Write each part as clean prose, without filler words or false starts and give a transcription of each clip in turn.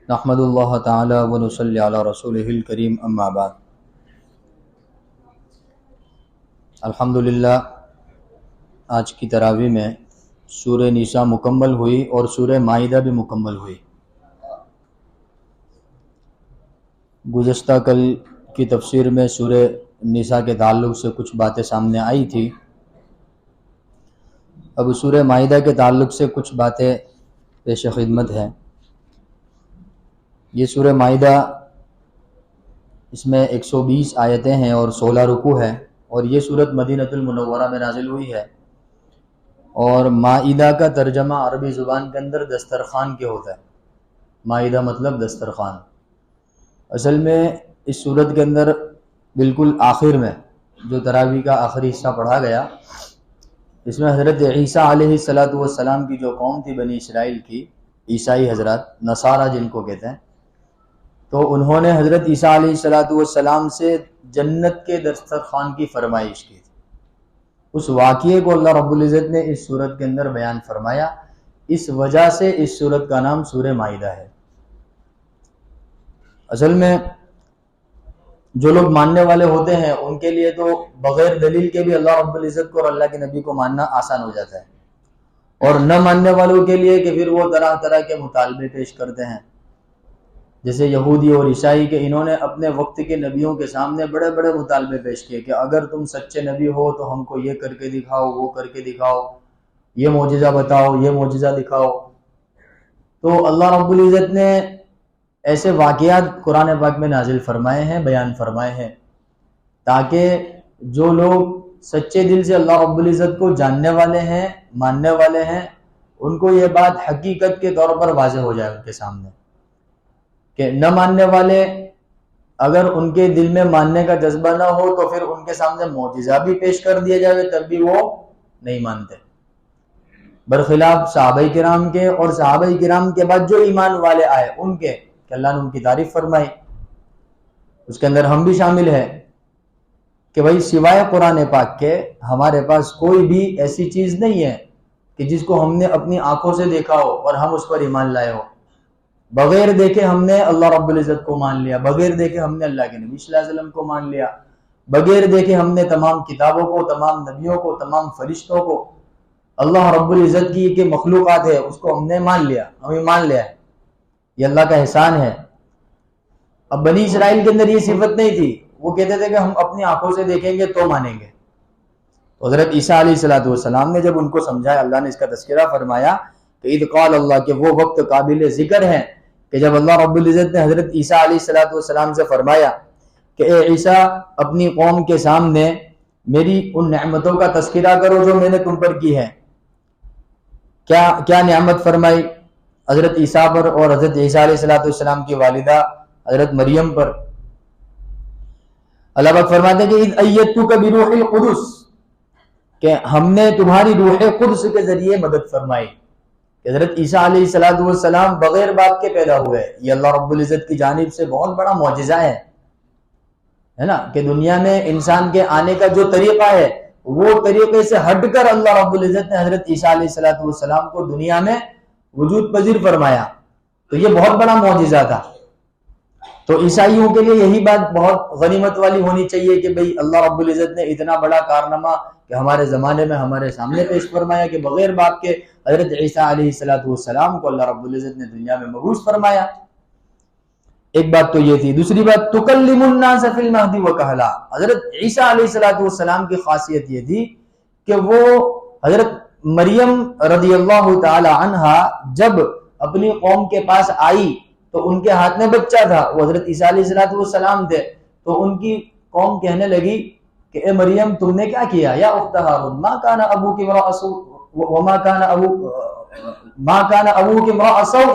نحمد اللہ تعالی و نصلی علی رسولہ الکریم اما بعد۔ الحمدللہ آج کی تراویح میں سورہ نساء مکمل ہوئی اور سورہ مائدہ بھی مکمل ہوئی۔ گزشتہ کل کی تفسیر میں سورہ نساء کے تعلق سے کچھ باتیں سامنے آئی تھی، اب سورہ مائدہ کے تعلق سے کچھ باتیں پیش خدمت ہیں۔ یہ سورہ مائدہ، اس میں 120 آیتیں ہیں اور 16 رکوع ہے، اور یہ سورت مدینہ المنورہ میں نازل ہوئی ہے۔ اور مائدہ کا ترجمہ عربی زبان کے اندر دسترخوان کے ہوتا ہے۔ مائدہ مطلب دسترخوان۔ اصل میں اس سورت کے اندر بالکل آخر میں جو تراویح کا آخری حصہ پڑھا گیا، اس میں حضرت عیسیٰ علیہ السلام کی جو قوم تھی بنی اسرائیل کی، عیسائی حضرات، نصارہ جن کو کہتے ہیں، تو انہوں نے حضرت عیسیٰ علیہ السلام سے جنت کے دسترخوان کی فرمائش کی تھی۔ اس واقعے کو اللہ رب العزت نے اس سورت کے اندر بیان فرمایا، اس وجہ سے اس سورت کا نام سورہ مائدہ ہے۔ اصل میں جو لوگ ماننے والے ہوتے ہیں ان کے لیے تو بغیر دلیل کے بھی اللہ رب العزت کو اور اللہ کے نبی کو ماننا آسان ہو جاتا ہے، اور نہ ماننے والوں کے لیے کہ پھر وہ طرح طرح کے مطالبے پیش کرتے ہیں، جیسے یہودی اور عیسائی کے انہوں نے اپنے وقت کے نبیوں کے سامنے بڑے بڑے مطالبے پیش کیے کہ اگر تم سچے نبی ہو تو ہم کو یہ کر کے دکھاؤ، وہ کر کے دکھاؤ، یہ معجزہ بتاؤ، یہ معجزہ دکھاؤ۔ تو اللہ رب العزت نے ایسے واقعات قرآن پاک میں نازل فرمائے ہیں، بیان فرمائے ہیں، تاکہ جو لوگ سچے دل سے اللہ رب العزت کو جاننے والے ہیں، ماننے والے ہیں، ان کو یہ بات حقیقت کے طور پر واضح ہو جائے ان کے سامنے، کہ نہ ماننے والے اگر ان کے دل میں ماننے کا جذبہ نہ ہو تو پھر ان کے سامنے معجزہ بھی پیش کر دیا جائے تب بھی وہ نہیں مانتے، برخلاف صحابہ کرام کے، اور صحابہ کرام کے بعد جو ایمان والے آئے ان کے، کہ اللہ نے ان کی تعریف فرمائی، اس کے اندر ہم بھی شامل ہیں، کہ بھائی سوائے قرآن پاک کے ہمارے پاس کوئی بھی ایسی چیز نہیں ہے کہ جس کو ہم نے اپنی آنکھوں سے دیکھا ہو اور ہم اس پر ایمان لائے ہو۔ بغیر دیکھے ہم نے اللہ رب العزت کو مان لیا، بغیر دیکھے ہم نے اللہ کے نبی صلی اللہ علیہ وسلم کو مان لیا، بغیر دیکھے ہم نے تمام کتابوں کو، تمام نبیوں کو، تمام فرشتوں کو، اللہ رب العزت کی کہ مخلوقات ہے اس کو ہم نے مان لیا، ہمیں مان لیا ہے، یہ اللہ کا احسان ہے۔ اب بنی اسرائیل کے اندر یہ صفت نہیں تھی، وہ کہتے تھے کہ ہم اپنی آنکھوں سے دیکھیں گے تو مانیں گے۔ حضرت عیسیٰ علیہ السلام نے جب ان کو سمجھایا، اللہ نے اس کا تذکرہ فرمایا کہ اذ قال اللہ، کہ وہ وقت قابل ذکر ہے کہ جب اللہ رب العزت نے حضرت عیسیٰ علیہ السلام سے فرمایا کہ اے عیسیٰ اپنی قوم کے سامنے میری ان نعمتوں کا تذکرہ کرو جو میں نے تم پر کی ہے۔ کیا نعمت فرمائی حضرت عیسیٰ پر اور حضرت عیسیٰ علیہ السلام کی والدہ حضرت مریم پر؟ اللہ پاک فرماتے ہیں کہ اذ ایدتک بروح القدس، کہ ہم نے تمہاری روح قدس کے ذریعے مدد فرمائی۔ کہ حضرت عیسیٰ علیہ السلام بغیر باپ کے پیدا ہوئے، یہ اللہ رب العزت کی جانب سے بہت بڑا معجزہ ہے نا، کہ دنیا میں انسان کے آنے کا جو طریقہ ہے وہ طریقے سے ہٹ کر اللہ رب العزت نے حضرت عیسیٰ علیہ السلام کو دنیا میں وجود پذیر فرمایا، تو یہ بہت بڑا معجزہ تھا۔ تو عیسائیوں کے لیے یہی بات بہت غنیمت والی ہونی چاہیے کہ بھئی اللہ رب العزت نے اتنا بڑا کارنامہ کہ ہمارے زمانے میں ہمارے سامنے پیش فرمایا کہ بغیر باپ کے حضرت عیسیٰ علیہ السلام کو اللہ رب العزت نے دنیا میں مبعوث فرمایا۔ ایک بات تو یہ تھی۔ دوسری بات تکلم الناس فی المہد وکہلا، حضرت عیسیٰ علیہ السلام کی خاصیت یہ تھی کہ وہ حضرت مریم رضی اللہ تعالی عنہا جب اپنی قوم کے پاس آئی تو ان کے ہاتھ میں بچہ تھا، وہ حضرت عیسیٰ علیہ السلام تھے، تو ان کی قوم کہنے لگی کہ اے مریم تم نے کیا کیا، یا اخت ہارون ما کان ابوک امرأ سوء وما کان ابوک امرأ سوء،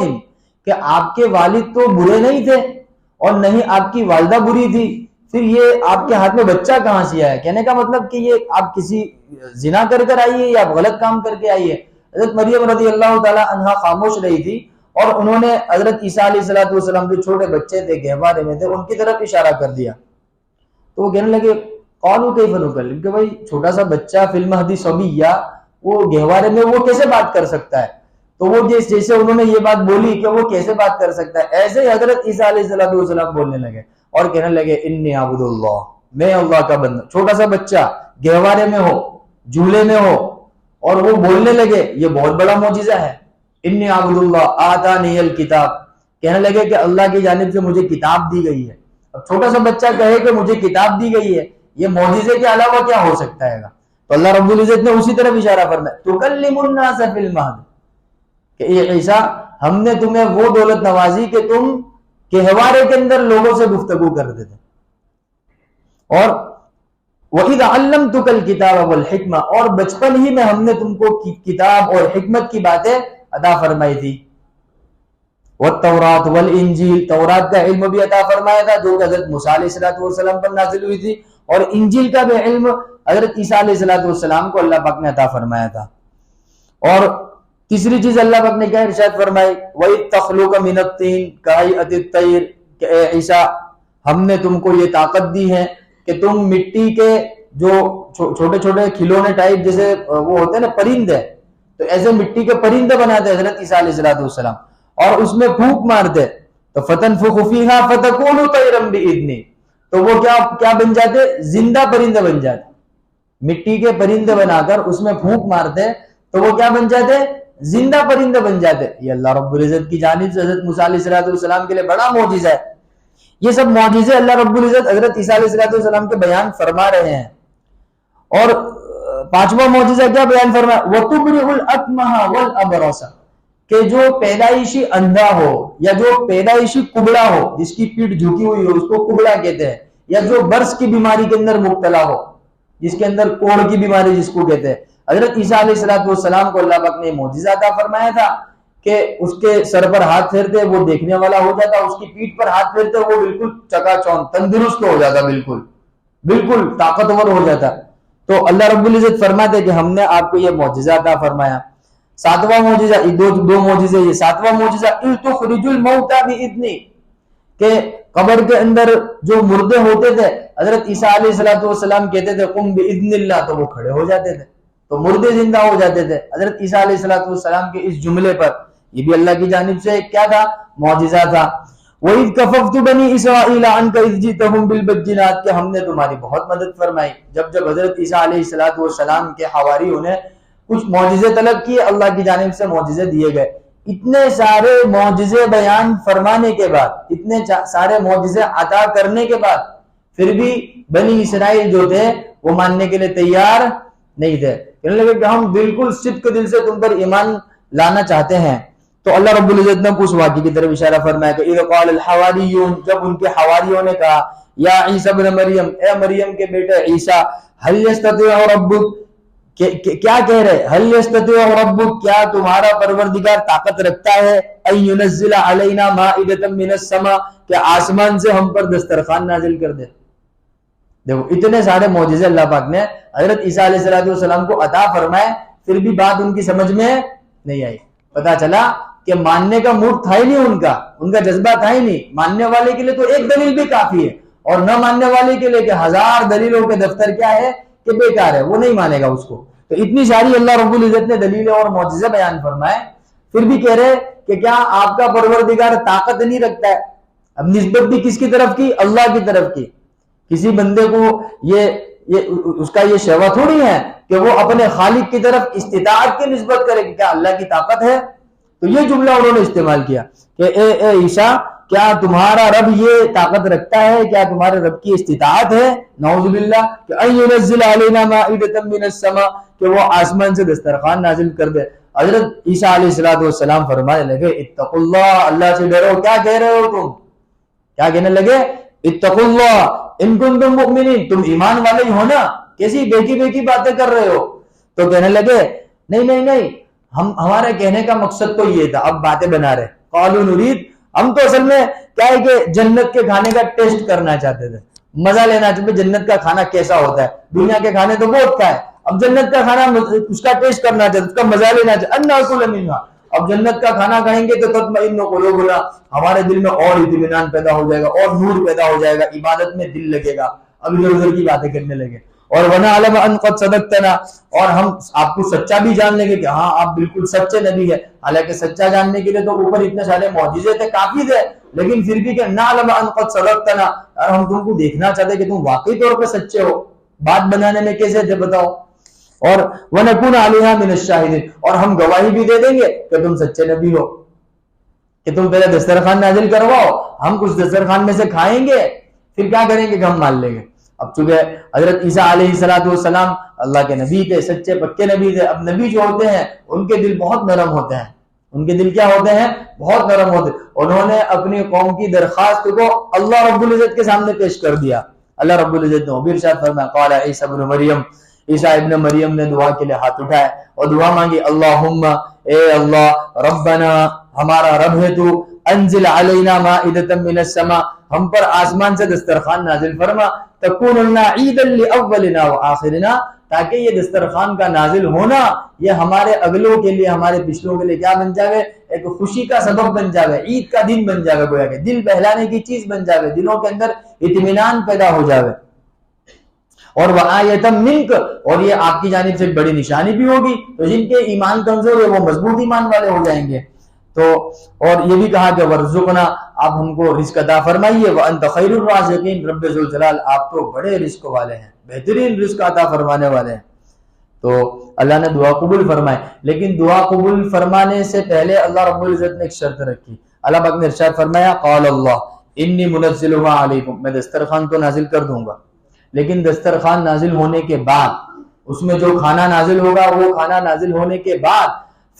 کہ آپ کے والد تو برے نہیں تھے اور نہیں آپ کی والدہ بری تھی، پھر یہ آپ کے ہاتھ میں بچہ کہاں سے آیا؟ کہنے کا مطلب کہ یہ آپ کسی زنا کر کر آئی ہے یا غلط کام کر کے آئی ہے۔ حضرت مریم رضی اللہ تعالی عنہا خاموش رہی تھی، اور انہوں نے حضرت عیسیٰ علیہ السلام جو چھوٹے بچے تھے گہوارے میں تھے ان کی طرف اشارہ کر دیا، تو وہ کہنے لگے قالوا کیف نکلم، کہ بھائی چھوٹا سا بچہ فی المہد صبیہ، وہ گہوارے میں وہ کیسے بات کر سکتا ہے؟ تو وہ جیسے انہوں نے یہ بات بولی کہ وہ کیسے بات کر سکتا ہے، ایسے ہی حضرت عیسیٰ علیہ السلام بولنے لگے اور کہنے لگے انی عبد اللہ، میں اللہ کا بندہ۔ چھوٹا سا بچہ گہوارے میں ہو، جھولے میں ہو، اور وہ بولنے لگے، یہ بہت بڑا معجزہ ہے۔ انی عبد اللہ آتانی الکتاب، کہنے لگے کہ اللہ کی جانب سے مجھے کتاب دی گئی ہے۔ اب چھوٹا سا بچہ کہے کہ مجھے کتاب دی گئی ہے، یہ معجزے کے علاوہ کیا ہو سکتا ہے گا؟ تو اللہ رب العزت نے اسی طرف اشارہ فرمایا تکلم الناس فی المہد، کہ اے عیسیٰ ہم نے تمہیں وہ دولت نوازی کہ تم گہوارے کے اندر لوگوں سے گفتگو کرتے تھے، اور وَإِذْ عَلَّمْتُكَ الْكِتَابَ وَالْحِکْمَةَ، اور بچپن ہی میں ہم نے تم کو کتاب اور حکمت کی باتیں عطا فرمائی تھی۔ وَالتَّوْرَاةُ وَالْإِنجِيلَ، تورات کا علم بھی عطا فرمایا تھا جو کہ حضرت موسیٰ علیہ السلام پر نازل ہوئی تھی، اور انجیل کا بھی علم حضرت عیسیٰ علیہ السلام کو اللہ پاک نے عطا فرمایا تھا۔ اور تیسری چیز اللہ پاک نے کیا ارشاد فرمائی، وَإِذْ تَخْلُقَ مِنَ الطِّينِ كَهَيْئَةِ الطَّيْرِ، کہ اے عیسیٰ ہم نے تم کو یہ طاقت دی ہے کہ تم مٹی کے جو چھوٹے چھوٹے کھلونے ٹائپ جیسے وہ ہوتے ہیں نا پرندے، تو ایسے مٹی کے پرندے بناتے حضرت عیسیٰ علیہ السلام، اور اس میں پھونک مارتے تو فَتَنْفُخُ فِيهَا فَتَكُونُ طَيْرًا بِإِذْنِهِ، تو وہ کیا بن جاتے؟ زندہ پرندے بن جاتے۔ مٹی کے پرندے بنا کر اس میں پھونک مارتے تو وہ کیا بن جاتے؟ زندہ پرندے بن جاتے۔ یہ اللہ رب العزت کی جانب سے حضرت موسیٰ علیہ السلام کے لیے بڑا معجزہ ہے۔ یہ سب معجزے اللہ رب العزت حضرت عیسیٰ علیہ السلام کے بیان فرما رہے ہیں۔ اور پانچواں معجزہ کیا بیان فرمایا؟ وَتُبْرِئُ الْأَكْمَحَ وَالْأَبْرَصَ، کہ جو پیدائشی اندھا ہو یا جو پیدائشی کبڑا ہو، جس کی پیٹھ جھکی ہوئی ہو اس کو کبڑا کہتے ہیں، یا جو برس کی بیماری کے اندر مبتلا ہو، جس کے اندر کوڑ کی بیماری جس کو کہتے ہیں، حضرت عیسیٰ علیہ السلام کو اللہ پاک نے معجزہ عطا فرمایا تھا کہ اس کے سر پر ہاتھ پھیرتے وہ دیکھنے والا ہو جاتا، اس کی پیٹھ پر ہاتھ پھیرتے وہ بالکل چکا چوند تندرست ہو جاتا، بالکل طاقتور ہو جاتا۔ تو اللہ رب العزت فرماتے کہ ہم نے آپ کو یہ معجزہ عطا فرمایا۔ ساتواں معجزہ، دو معجزے، یہ ساتواں معجزہ اِذْ تُخْرِجُ الْمَوْتَى بِإِذْنِی، کہ قبر کے اندر جو مردے ہوتے تھے حضرت عیسیٰ علیہ السلام کہتے تھے قُمْ بِإِذْنِ اللَّهِ، تو وہ کھڑے ہو جاتے تھے، تو مردے زندہ ہو جاتے تھے حضرت عیسیٰ علیہ السلام کے اس جملے پر۔ یہ بھی اللہ کی جانب سے کیا تھا؟ معجزہ تھا۔ وَإِذْ كَفَفْتُ بَنِي إِسْرَائِيلَ عَنْكَ إِذْ جِئْتَهُمْ بِالْبَيِّنَاتِ، کہ ہم نے تمہاری بہت مدد فرمائی جب حضرت عیسیٰ علیہ السلام کے حواریوں نے کچھ معجزے طلب کیے، اللہ کی جانب سے معجزے دیے گئے۔ اتنے سارے معجزے بیان فرمانے کے بعد، اتنے سارے معجزے عطا کرنے کے بعد، پھر بھی بنی اسرائیل جو تھے وہ ماننے کے لیے تیار نہیں تھے، کہنے لگے کہ ہم بالکل صدق دل سے تم پر ایمان لانا چاہتے ہیں۔ تو اللہ رب العزت نے اس واقعے کی طرف اشارہ فرمایا کہ اِذْ قَالَ الْحَوَارِيُّونَ، جب ان کے حواریوں نے کہا یا عیسیٰ ابن مریم، اے مریم کے بیٹے عیسیٰ، هَلْ يَسْتَطِيعُ رَبُّكَ، کیا کہہ رہے؟ هَلْ يَسْتَطِيعُ رَبُّكَ، کیا تمہارا پروردگار طاقت رکھتا ہے أَن يُنَزِّلَ عَلَيْنَا مَائِدَةً مِّنَ السَّمَاءِ، کہ آسمان سے ہم پر دسترخوان نازل کر دے۔ دیکھو اتنے سارے معجزے اللہ پاک نے حضرت عیسیٰ علیہ السلام کو عطا فرمائے، پھر بھی بات ان کی سمجھ میں نہیں آئی۔ پتا چلا کہ ماننے کا موڈ تھا ہی نہیں، ان کا جذبہ تھا ہی نہیں۔ ماننے والے کے لیے تو ایک دلیل بھی کافی ہے، اور نہ ماننے والے کے لیے کہ 1000 دلیلوں کے دفتر کیا ہے کہ بیکار ہے، وہ نہیں مانے گا اس کو۔ تو اتنی ساری اللہ رب العزت نے دلیلیں اور معجزے بیان فرمائے، پھر بھی کہہ رہے کہ کیا آپ کا پروردگار طاقت نہیں رکھتا ہے؟ اب نسبت بھی کس کی طرف کی؟ اللہ کی طرف کی۔ کسی بندے کو یہ اس کا یہ شیوا تھوڑی ہے کہ وہ اپنے خالق کی طرف استطاعت کی نسبت کرے کہ کیا اللہ کی طاقت ہے؟ تو یہ جملہ انہوں نے استعمال کیا کہ اے عیسیٰ، کیا تمہارا رب یہ طاقت رکھتا ہے؟ کیا تمہارے رب کی استطاعت ہے؟ نعوذ باللہ، کہ ان ينزل علینا مائدۃ من السماء، کہ وہ آسمان سے دسترخوان نازل کر دے۔ حضرت عیسیٰ علیہ السلام فرمانے لگے اتقوا اللہ، اللہ سے ڈرو۔ کیا کہہ رہے ہو تم؟ کیا کہنے لگے؟ اتقوا اللہ ان کنتم مؤمنین، تم ایمان والے ہی ہو نا، کیسی بیکی باتیں کر رہے ہو؟ تو کہنے لگے نہیں، ہمارے کہنے کا مقصد تو یہ تھا، اب باتیں بنا رہے۔ قالوا نرید، ہم تو اصل میں کیا ہے کہ جنت کے کھانے کا ٹیسٹ کرنا چاہتے تھے، مزہ لینا چاہتے، جنت کا کھانا کیسا ہوتا ہے، دنیا کے کھانے تو بہت کھائے، اب جنت کا کھانا اس کا ٹیسٹ کرنا چاہتے، اس کا مزہ لینا چاہتے۔ ان ناکل منھا، اب جنت کا کھانا کھائیں گے تو تطمئن قلوبنا، ہمارے دل میں اور اطمینان پیدا ہو جائے گا، اور نور پیدا ہو جائے گا، عبادت میں دل لگے گا، اب ادھر ادھر کی باتیں کرنے لگے۔ اور وَنَعْلَمَ أَنْ قَدْ صَدَقْتَنَا، اور ہم آپ کو سچا بھی جان لیں گے کہ ہاں آپ بالکل سچے نبی ہے. حالانکہ سچا جاننے کے لیے تو اوپر اتنے سارے معجزے تھے، کافی تھے، لیکن پھر بھی کہ نَعْلَمَ أَنْ قَدْ صَدَقْتَنَا، اور ہم تم کو دیکھنا چاہتے کہ تم واقعی طور پہ سچے ہو. بات بنانے میں کیسے تھے بتاؤ. اور وَنَكُونَ عَلَيْهَا مِنَ الشَّاهِدِينَ، اور ہم گواہی بھی دے دیں گے کہ تم سچے نبی ہو، کہ تم پہلے دسترخوان نازل کرواؤ، ہم کچھ دسترخوان میں سے کھائیں گے، پھر کیا کریں گے کہ ہم مان لیں گے. اب چونکہ حضرت عیسیٰ علیہ السلام اللہ کے نبی تھے، سچے پکے نبی تھے. اب نبی جو ہوتے ہیں ان کے دل بہت نرم ہوتے ہیں، ان کے دل کیا ہوتے ہیں؟ بہت نرم ہوتے ہیں. انہوں نے اپنی قوم کی درخواست کو اللہ رب العزت کے سامنے پیش کر دیا. اللہ رب العزت نے وہ بھی ارشاد فرمایا قال عیسیٰ ابن مریم، عیسیٰ ابن مریم نے دعا کے لیے ہاتھ اٹھائے اور دعا مانگی اللہم، اے اللہ، ربنا، ہمارا رب ہے تو، انزل علینا مائدۃ من السماء، ہم پر آسمان سے دسترخوان نازل فرما، تکون لنا عیدا لاولنا وآخرنا، تاکہ یہ دسترخوان کا نازل ہونا یہ ہمارے اگلوں کے لیے، ہمارے پچھلوں کے لیے کیا بن جاوے؟ ایک خوشی کا سبب بن جاوے، عید کا دن بن جاوے، گویا کہ دل بہلانے کی چیز بن جاوے، دلوں کے اندر اطمینان پیدا ہو جاوے. اور وآیۃ منک، اور یہ آپ کی جانب سے بڑی نشانی بھی ہوگی، تو جن کے ایمان کمزور ہے وہ مضبوط ایمان والے ہو جائیں گے. تو اور یہ بھی کہا کہ ورزقنا، آپ ہم کو رزق عطا فرمائیے، وانت خیر الرازقین، رب ذوالجلال آپ تو بڑے رزق والے ہیں، بہترین رزق عطا فرمانے والے ہیں. تو اللہ نے دعا قبول فرمائے، لیکن دعا قبول فرمانے سے پہلے اللہ رب العزت نے ایک شرط رکھی. اللہ پاک نے ارشاد فرمایا قال اللہ انی منزلها علیکم، میں دسترخوان تو نازل کر دوں گا، لیکن دسترخوان نازل ہونے کے بعد اس میں جو کھانا نازل ہوگا وہ کھانا نازل ہونے کے بعد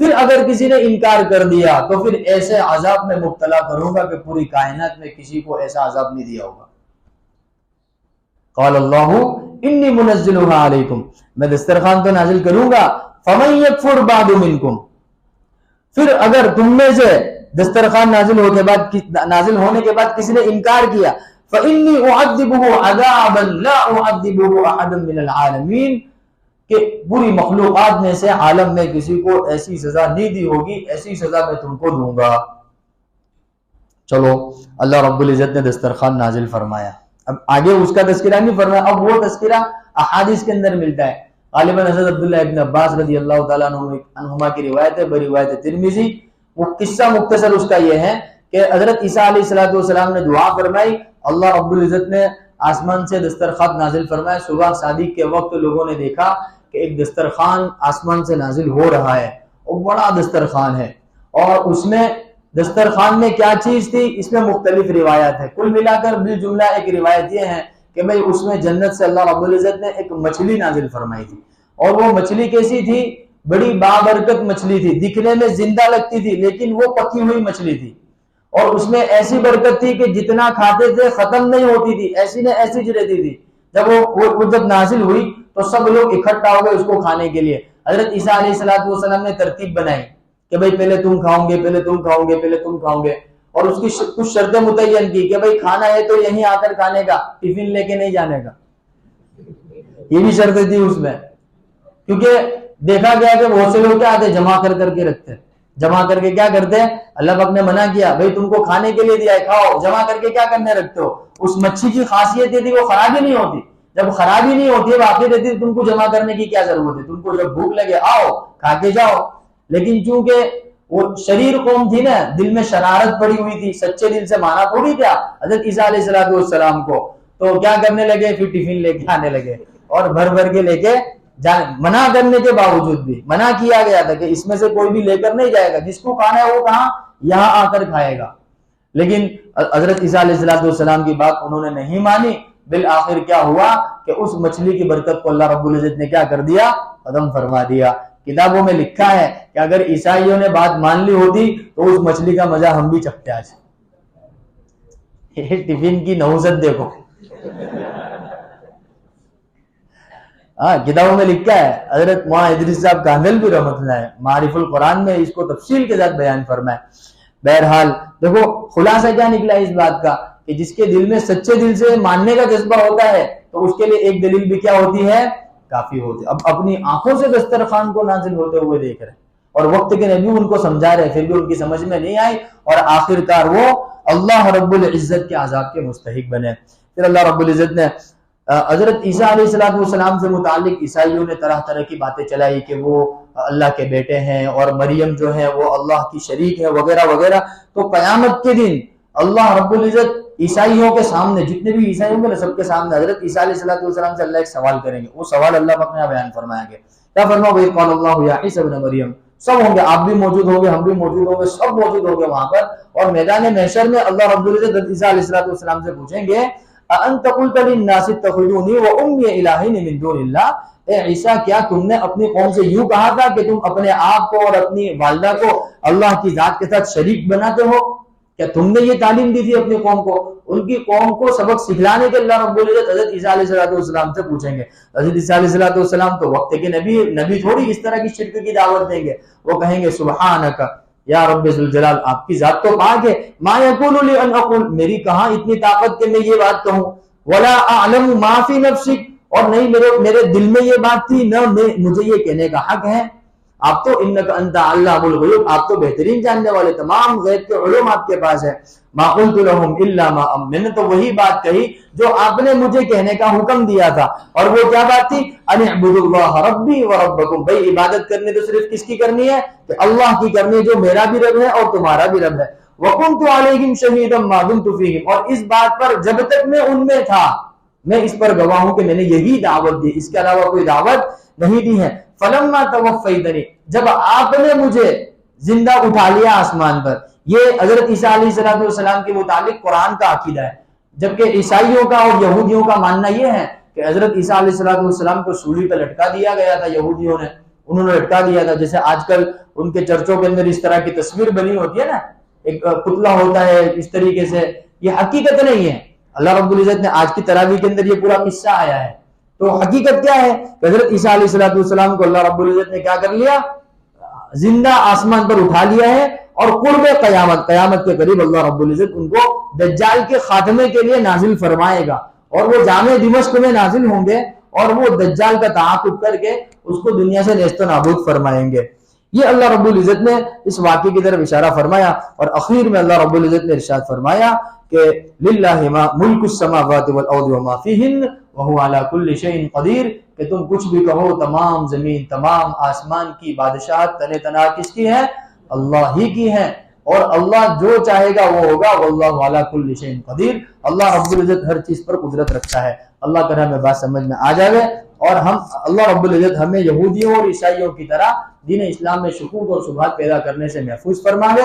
پھر اگر کسی نے انکار کر دیا تو پھر ایسے عذاب میں مبتلا کروں گا کہ پوری کائنات میں کسی کو ایسا عذاب نہیں دیا ہوگا. قال اللہ انی منزلها علیکم، میں دسترخوان تو نازل کروں گا، فمن یکفر بعد منکم، پھر اگر تم میں سے دسترخوان نازل ہونے کے بعد کسی نے انکار کیا، فإني أعذبه عذابا لا أعذبه أحدا من العالمین، کہ پوری مخلوقات میں سے عالم میں کسی کو ایسی سزا نہیں دی ہوگی، ایسی سزا میں تم کو دوں گا. چلو اللہ رب العزت نے دسترخوان نازل فرمایا. اب آگے اس کا تذکرہ نہیں فرمایا، اب وہ تذکرہ احادیث کے اندر ملتا ہے. غالباً حضرت عبداللہ ابن عباس رضی اللہ تعالیٰ عنہما کی روایت ہے، بروایت ترمذی. وہ قصہ مختصر اس کا یہ ہے کہ حضرت عیسیٰ علیہ السلام نے دعا فرمائی، اللہ رب العزت نے آسمان سے دسترخوان نازل فرمایا. صبح صادق کے وقت لوگوں نے دیکھا کہ ایک دسترخوان آسمان سے نازل ہو رہا ہے، اور بڑا دسترخوان ہے، اور اس میں دسترخوان میں کیا چیز تھی اس میں مختلف روایات ہیں. کل ملا کر بالجملہ ایک روایت یہ ہے کہ بھئی اس میں جنت سے اللہ رب العزت نے ایک مچھلی نازل فرمائی تھی، اور وہ مچھلی کیسی تھی؟ بڑی بابرکت مچھلی تھی، دکھنے میں زندہ لگتی تھی لیکن وہ پکی ہوئی مچھلی تھی، اور اس میں ایسی برکت تھی کہ جتنا کھاتے تھے ختم نہیں ہوتی تھی، ایسی نے ایسی جو رہتی تھی. جب وہ جب نازل ہوئی تو سب لوگ اکٹھا ہو گئے اس کو کھانے کے لیے. حضرت عیسیٰ علیہ السلام نے ترتیب بنائی کہ بھئی پہلے تم کھاؤ گے، پہلے تم کھاؤ گے، پہلے تم کھاؤ گے، اور اس کی کچھ شرطیں متعین کی کہ بھئی کھانا ہے تو یہیں آ کر کھانے کا، ٹفن لے کے نہیں جانے کا. یہ بھی شرطیں تھی اس میں، کیونکہ دیکھا گیا کہ بہت سے لوگ کیا آتے جمع کر کے رکھتے، جمع کر کے کیا کرتے ہیں؟ اللہ پاک نے منع کیا بھئی تم کو کھانے کے لیے دیا ہے کھاؤ، جمع کر کے کیا کرنے رکھتے ہو؟ اس مچھی کی خاصیت یہ تھی وہ خرابی نہیں ہوتی، جب خرابی نہیں ہوتی ہے باقی رہتی تم کو جمع کرنے کی کیا ضرورت ہے؟ تم کو جب بھوک لگے آؤ کھا کے جاؤ. لیکن چونکہ وہ شریر قوم تھی نا، دل میں شرارت پڑی ہوئی تھی، سچے دل سے مانا تھوڑی کیا حضرت عیسیٰ علیہ السلام کو، تو کیا کرنے لگے؟ پھر ٹفن لے کے آنے لگے اور بھر کے لے کے جانے. منع کرنے کے باوجود بھی منع کیا گیا تھا کہ اس میں سے کوئی بھی لے کر نہیں جائے گا، جس کو کھانا ہے وہ کہاں؟ یہاں آ کر کھائے گا. لیکن حضرت عیسیٰ علیہ السلام کی بات انہوں نے نہیں مانی. بالآخر کیا ہوا کہ اس مچھلی کی برکت کو اللہ رب العزت نے کیا کر دیا؟ ختم فرما دیا. کتابوں میں لکھا ہے کہ اگر عیسائیوں نے بات مان لی ہوتی تو اس مچھلی کا مزہ ہم بھی چکھتے آج. یہ ٹفن کی نحوست دیکھو. کتابوں میں لکھا ہے، حضرت مولانا ادریس صاحب کاندل بھی رحمۃ اللہ ہے معارف القرآن میں اس کو تفصیل کے ساتھ بیان فرمائے. بہرحال دیکھو خلاصہ کیا نکلا اس بات کا کہ جس کے دل میں سچے دل سے ماننے کا جذبہ ہوتا ہے تو اس کے لیے ایک دلیل بھی کیا ہوتی ہے؟ کافی ہوتی ہے. اب اپنی آنکھوں سے دسترخوان کو نازل ہوتے ہوئے دیکھ رہے اور وقت کے نبی ان کو سمجھا رہے، پھر بھی ان کی سمجھ میں نہیں آئی اور آخر کار وہ اللہ رب العزت کے عذاب کے مستحق بنے. پھر اللہ رب العزت نے حضرت عیسیٰ علیہ السلام سے متعلق عیسائیوں نے طرح طرح کی باتیں چلائی کہ وہ اللہ کے بیٹے ہیں اور مریم جو ہے وہ اللہ کی شریک ہے وغیرہ وغیرہ. تو قیامت کے دن اللہ رب العزت عیسائیوں کے سامنے، جتنے بھی عیسائی ہوں گے سب کے سامنے حضرت عیسیٰ علیہ السلام سے اللہ ایک سوال کریں گے. وہ سوال اللہ اپنے بیان فرمائیں گے. کیا فرماؤ بھائی؟ قال اللہ یا عیسی ابن مریم. سب ہوں گے، آپ بھی موجود ہوں گے، ہم بھی موجود ہوں گے، سب موجود ہوں گے وہاں پر. اور میدان محشر میں اللہ رب العزت عیسیٰ علیہ السلام سے پوچھیں گے انت قلت للناس اتخذونی وامي الہین من دون اللہ. اے عیسیٰ، کیا تم نے اپنی قوم سے یوں کہا تھا کہ تم اپنے آپ کو اور اپنی والدہ کو اللہ کی ذات کے ساتھ شریک بناتے ہو؟ کیا تم نے یہ تعلیم دی تھی اپنی قوم کو؟ ان کی قوم کو سبق سکھلانے کے اللہ رب العزت حضرت عیسیٰ علیہ السلام سے پوچھیں گے. حضرت عیسیٰ علیہ السلام تو وقت کے نبی تھوڑی اس طرح کی شرک کی دعوت دیں گے. وہ کہیں گے سبحانک یا رب ذوالجلال، آپ کی ذات تو پاک ہے. ما یکون لی ان اقول، میری کہاں اتنی طاقت کہ میں یہ بات کہوں. ولا اعلم ما فی نفسک، اور نہیں میرے دل میں یہ بات تھی، نہ مجھے یہ کہنے کا حق ہے. آپ تو انک انت علام الغیوب، آپ تو بہترین جاننے والے، تمام غیب کے علوم آپ کے پاس ہے. ما قلت لهم الا ما میں نے تو وہی بات کہی جو آپ نے مجھے کہنے کا حکم دیا تھا. اور وہ کیا بات تھی؟ ان اعبدوا اللہ ربی وربکم. بھائی عبادت کرنی تو صرف کس کی کرنی ہے؟ کہ اللہ کی کرنی ہے، جو میرا بھی رب ہے اور تمہارا بھی رب ہے. وکنت علیہم شہیدا ما دمت فیہم، اور اس بات پر جب تک میں ان میں تھا میں اس پر گواہ ہوں کہ میں نے یہی دعوت دی، اس کے علاوہ کوئی دعوت نہیں دی ہے. فلما توفیتنی، جب آپ نے مجھے زندہ اٹھا لیا آسمان پر. یہ حضرت عیسیٰ علیہ السلام کے متعلق قرآن کا عقیدہ ہے. جبکہ عیسائیوں کا اور یہودیوں کا ماننا یہ ہے کہ حضرت عیسیٰ علیہ السلام کو سولی پہ لٹکا دیا گیا تھا. یہودیوں نے انہوں نے لٹکا دیا تھا. جیسے آج کل ان کے چرچوں کے اندر اس طرح کی تصویر بنی ہوتی ہے نا، ایک پتلا ہوتا ہے اس طریقے سے. یہ حقیقت نہیں ہے. اللہ رب العزت نے آج کی تراویح کے اندر یہ پورا قصہ آیا ہے. تو حقیقت کیا ہے کہ حضرت عیسیٰ علیہ السلام کو اللہ رب العزت نے کیا کر لیا؟ زندہ آسمان پر اٹھا لیا ہے. اور قرب قیامت کے قریب اللہ رب العزت ان کو دجال کے خاتمے کے لیے نازل فرمائے گا. اور وہ جامع دمشق میں نازل ہوں گے اور وہ دجال کا تعاقب کر کے اس کو دنیا سے نیست و نابود فرمائیں گے. یہ اللہ رب العزت نے اس واقعے کی طرف اشارہ فرمایا. اور اخیر میں اللہ رب العزت نے ارشاد فرمایا کہ للہ ما ملک السماوات والارض وما فیہن وہو علی کل شیء قدیر، کہ تم کچھ بھی کہو تمام زمین تمام آسمان کی بادشاہت تنے تنہا کس کی ہے؟ اللہ ہی کی ہے. اور اللہ جو چاہے گا وہ ہوگا. واللہ علی کل شیء قدیر، اللہ رب العزت ہر چیز پر قدرت رکھتا ہے. اللہ کرے ہمیں بات سمجھ میں آ جائے اور اللہ رب العزت ہمیں یہودیوں اور عیسائیوں کی طرح دین اسلام میں شکوک اور شبہات پیدا کرنے سے محفوظ فرماوے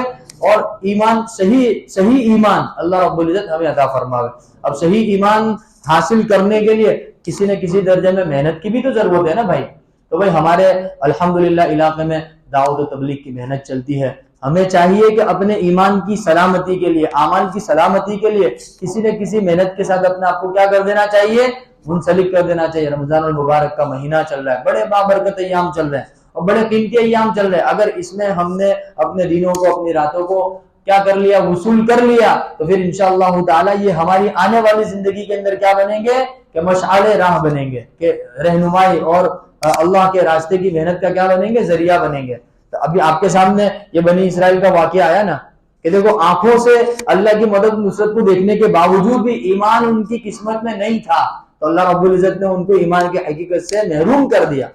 اور ایمان صحیح ایمان اللہ رب العزت ہمیں عطا فرماوے. اب صحیح ایمان حاصل کرنے کے لیے کسی نہ کسی درجے میں محنت کی بھی تو ضرورت ہے نا بھائی. تو بھائی ہمارے الحمدللہ علاقے میں دعوت و تبلیغ کی محنت چلتی ہے. ہمیں چاہیے کہ اپنے ایمان کی سلامتی کے لیے، اعمال کی سلامتی کے لیے کسی نہ کسی محنت کے ساتھ اپنے آپ کو کیا کر دینا چاہیے؟ منسلک کر دینا چاہیے. رمضان المبارک کا مہینہ چل رہا ہے، بڑے بابرکت ایام چل رہے ہیں اور بڑے قیمتی ایام چل رہے ہیں. اگر اس میں ہم نے اپنے دنوں کو اپنی راتوں کو کیا کر لیا؟ وصول کر لیا، تو پھر انشاءاللہ تعالی یہ ہماری آنے والی زندگی کے اندر کیا بنیں گے؟ کہ مشعل راہ بنیں گے، کہ رہنمائی اور اللہ کے راستے کی محنت کا کیا بنیں گے؟ ذریعہ بنیں گے. تو ابھی آپ کے سامنے یہ بنی اسرائیل کا واقعہ آیا نا کہ دیکھو آنکھوں سے اللہ کی مدد نصرت کو دیکھنے کے باوجود بھی ایمان ان کی قسمت میں نہیں تھا، تو اللہ رب العزت نے ان کو ایمان کی حقیقت سے محروم کر دیا.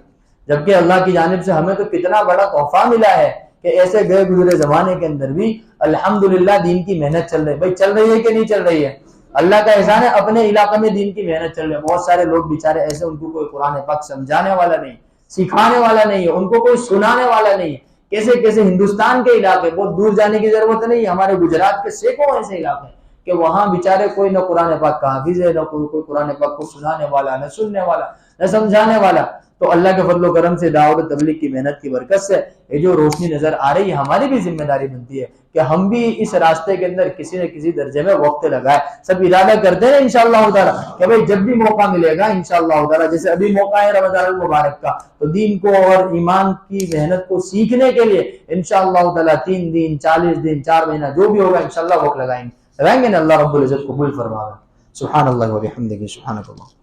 جبکہ اللہ کی جانب سے ہمیں تو کتنا بڑا تحفہ ملا ہے کہ ایسے گئے گزرے زمانے کے اندر بھی الحمدللہ دین کی محنت چل رہی ہے. بھائی چل رہی ہے کہ نہیں چل رہی ہے؟ اللہ کا احسان ہے، اپنے علاقے میں دین کی محنت چل رہی ہے. بہت سارے لوگ بیچارے ایسے، ان کو کوئی قرآن پاک سمجھانے والا نہیں، سکھانے والا نہیں ہے، ان کو کوئی سنانے والا نہیں ہے. کیسے ہندوستان کے علاقے، بہت دور جانے کی ضرورت نہیں. ہمارے گجرات کے سینکڑوں ایسے علاقے ہیں کہ وہاں بیچارے کوئی نہ قرآن پاک کا حافظ ہے، نہ کوئی قرآن پاک کو سنانے والا، نہ سننے والا، نہ سمجھانے والا. تو اللہ کے فضل و کرم سے دعوت و تبلیغ کی محنت کی برکت سے یہ جو روشنی نظر آ رہی ہے، ہماری بھی ذمہ داری بنتی ہے کہ ہم بھی اس راستے کے اندر کسی نہ کسی درجے میں وقت لگائے. سب ارادہ کرتے ہیں انشاءاللہ تعالی کہ بھائی جب بھی موقع ملے گا انشاءاللہ تعالی، جیسے ابھی موقع ہے رمضان المبارک کا، تو دین کو اور ایمان کی محنت کو سیکھنے کے لیے انشاءاللہ تعالی 3 دن 40 دن 4 مہینہ جو بھی ہوگا انشاءاللہ وقت لگائیں گے نا. اللہ رب العزت قبول فرمائے. سبحان اللہ و بحمدہ، سبحانک اللہ.